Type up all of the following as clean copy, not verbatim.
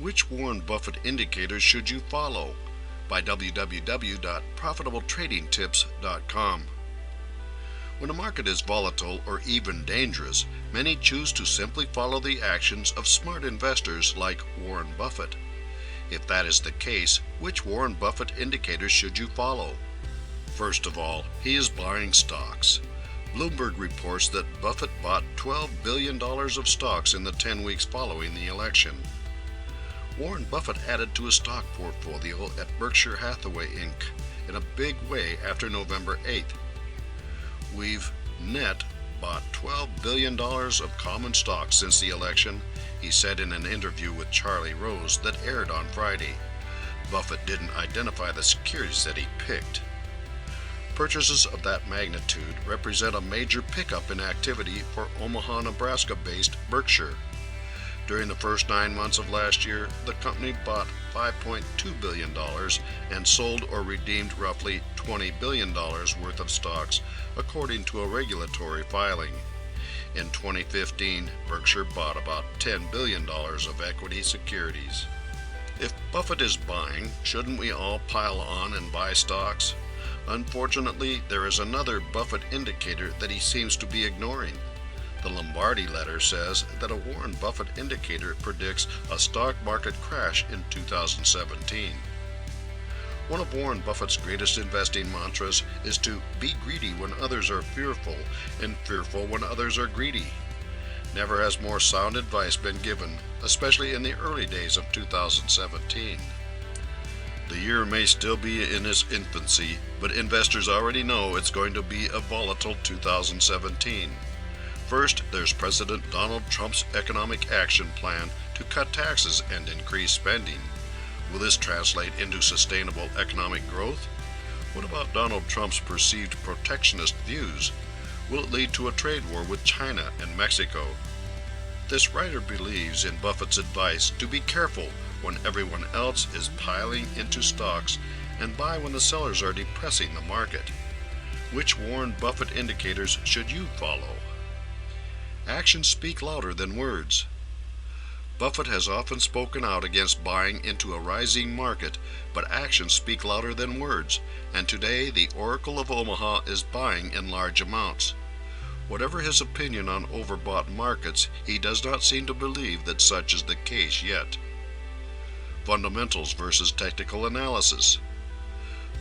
Which Warren Buffett indicators should you follow? By www.profitabletradingtips.com. When a market is volatile or even dangerous, many choose to simply follow the actions of smart investors like Warren Buffett. If that is the case, which Warren Buffett indicators should you follow? First of all, he is buying stocks. Bloomberg reports that Buffett bought $12 billion of stocks in the 10 weeks following the election. Warren Buffett added to his stock portfolio at Berkshire Hathaway Inc. in a big way after November 8th. We've net bought $12 billion of common stock since the election, he said in an interview with Charlie Rose that aired on Friday. Buffett didn't identify the securities that he picked. Purchases of that magnitude represent a major pickup in activity for Omaha, Nebraska-based Berkshire. During the first 9 months of last year, the company bought $5.2 billion and sold or redeemed roughly $20 billion worth of stocks, according to a regulatory filing. In 2015, Berkshire bought about $10 billion of equity securities. If Buffett is buying, shouldn't we all pile on and buy stocks? Unfortunately, there is another Buffett indicator that he seems to be ignoring. The Lombardi letter says that a Warren Buffett indicator predicts a stock market crash in 2017. One of Warren Buffett's greatest investing mantras is to be greedy when others are fearful and fearful when others are greedy. Never has more sound advice been given, especially in the early days of 2017. The year may still be in its infancy, but investors already know it's going to be a volatile 2017. First, there's President Donald Trump's economic action plan to cut taxes and increase spending. Will this translate into sustainable economic growth? What about Donald Trump's perceived protectionist views? Will it lead to a trade war with China and Mexico? This writer believes in Buffett's advice to be careful when everyone else is piling into stocks and buy when the sellers are depressing the market. Which Warren Buffett indicators should you follow? Actions speak louder than words. Buffett has often spoken out against buying into a rising market, but actions speak louder than words, and today the Oracle of Omaha is buying in large amounts. Whatever his opinion on overbought markets, he does not seem to believe that such is the case yet. Fundamentals versus technical analysis.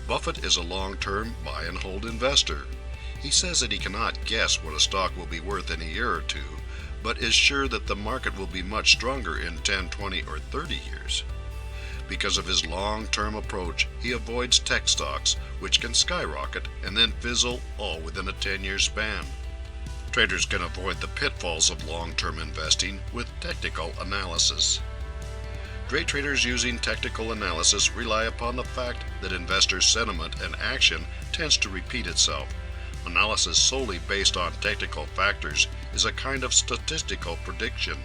Buffett is a long-term buy-and-hold investor. He says that he cannot guess what a stock will be worth in a year or two, but is sure that the market will be much stronger in 10, 20, or 30 years. Because of his long-term approach, he avoids tech stocks, which can skyrocket and then fizzle all within a 10-year span. Traders can avoid the pitfalls of long-term investing with technical analysis. Day traders using technical analysis rely upon the fact that investor sentiment and action tends to repeat itself. Analysis solely based on technical factors is a kind of statistical prediction.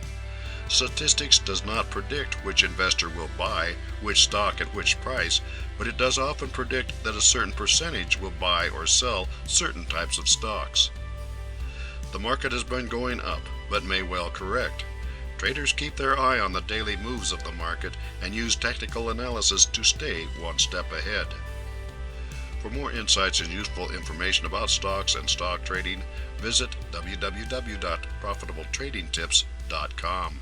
Statistics does not predict which investor will buy which stock at which price, but it does often predict that a certain percentage will buy or sell certain types of stocks. The market has been going up, but may well correct. Traders keep their eye on the daily moves of the market and use technical analysis to stay one step ahead. For more insights and useful information about stocks and stock trading, visit www.profitabletradingtips.com.